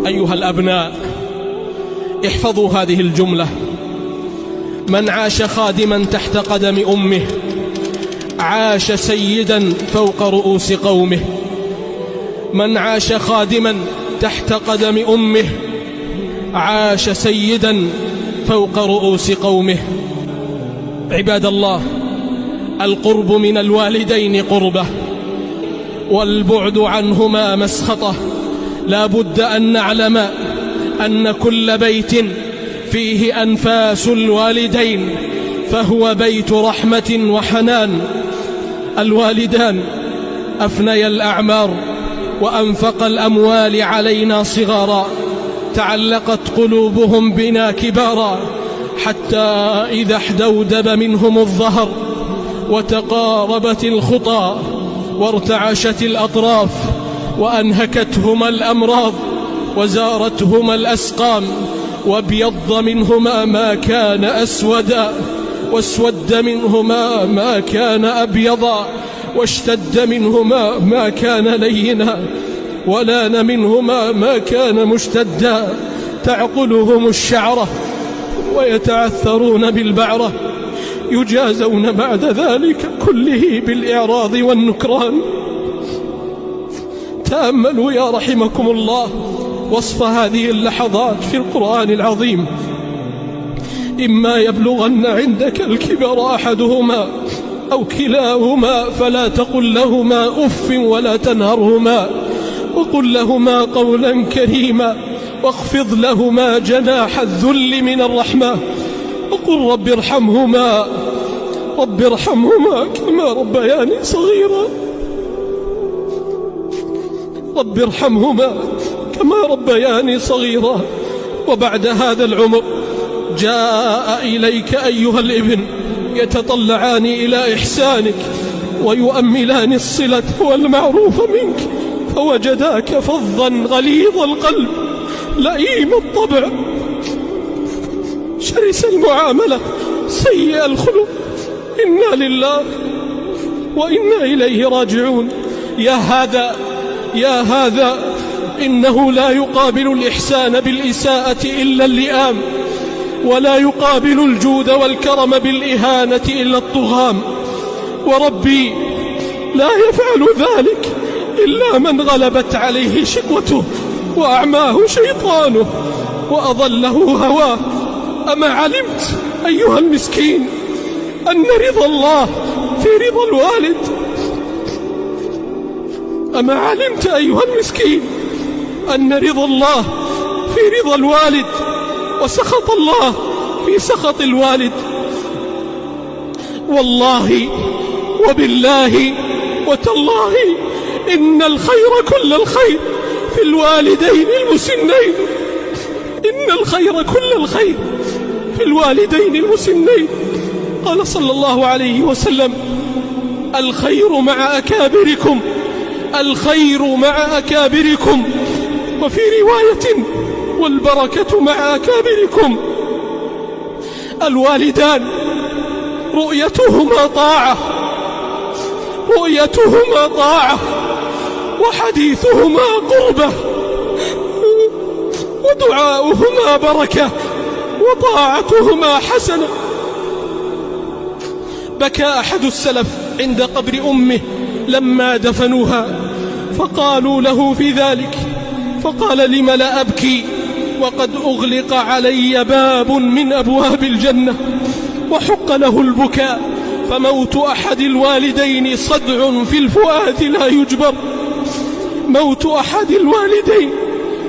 أيها الأبناء، احفظوا هذه الجملة: من عاش خادما تحت قدم أمه عاش سيدا فوق رؤوس قومه. من عاش خادما تحت قدم أمه عاش سيدا فوق رؤوس قومه. عباد الله، القرب من الوالدين قربة، والبعد عنهما مسخطة. لا بد أن نعلم أن كل بيت فيه أنفاس الوالدين فهو بيت رحمة وحنان. الوالدان أفنيا الأعمار وأنفق الأموال علينا صغارا، تعلقت قلوبهم بنا كبارا، حتى إذا احدودب منهم الظهر وتقاربت الخطى وارتعشت الأطراف وأنهكتهما الأمراض وزارتهما الأسقام وابيض منهما ما كان أسودا واسود منهما ما كان أبيضا واشتد منهما ما كان لينا ولان منهما ما كان مشتدا، تعقلهم الشعرة ويتعثرون بالبعرة، يجازون بعد ذلك كله بالإعراض والنكران. تأملوا يا رحمكم الله وصف هذه اللحظات في القرآن العظيم: إما يبلغن عندك الكبر أحدهما أو كلاهما فلا تقل لهما أف ولا تنهرهما وقل لهما قولا كريما واخفض لهما جناح الذل من الرحمة وقل رب ارحمهما كما ربياني صغيرا. رب ارحمهما كما ربياني صغيرا. وبعد هذا العمر جاء إليك أيها الابن يتطلعان إلى إحسانك ويؤملان الصلة والمعروف منك، فوجداك فظا غليظ القلب لئيم الطبع شرس المعاملة سيء الخلق. إنا لله وإنا إليه راجعون. يا هذا إنه لا يقابل الإحسان بالإساءة إلا اللئام، ولا يقابل الجود والكرم بالإهانة إلا الطغام. وربي لا يفعل ذلك إلا من غلبت عليه شقوته وأعماه شيطانه وأضله هواه. أما علمت أيها المسكين أن رضا الله في رضا الوالد؟ أما علمت أيها المسكين أن رضا الله في رضا الوالد وسخط الله في سخط الوالد؟ والله وبالله وتالله إن الخير كل الخير في الوالدين المسنين. إن الخير كل الخير في الوالدين المسنين. قال صلى الله عليه وسلم: الخير مع أكابركم، الخير مع أكابركم. وفي رواية: والبركة مع أكابركم. الوالدان رؤيتهما طاعة وحديثهما قربة ودعاؤهما بركة وطاعتهما حسنة. بكى أحد السلف عند قبر أمه لما دفنوها، فقالوا له في ذلك، فقال: لم لا أبكي وقد أغلق علي باب من أبواب الجنة وحق له البكاء، فموت أحد الوالدين صدع في الفؤاد لا يجبر. موت أحد الوالدين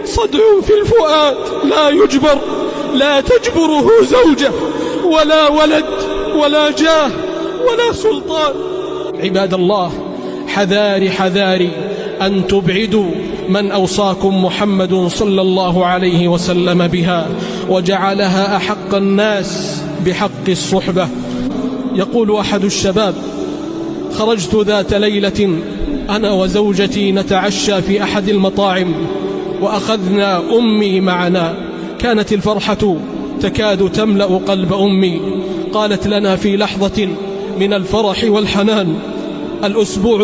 صدع في الفؤاد لا يجبر، لا تجبره زوجة ولا ولد ولا جاه ولا سلطان. عباد الله، حذاري أن تبعدوا من أوصاكم محمد صلى الله عليه وسلم بها وجعلها أحق الناس بحق الصحبة. يقول أحد الشباب: خرجت ذات ليلة أنا وزوجتي نتعشى في أحد المطاعم وأخذنا أمي معنا، كانت الفرحة تكاد تملأ قلب أمي. قالت لنا في لحظة من الفرح والحنان: الأسبوع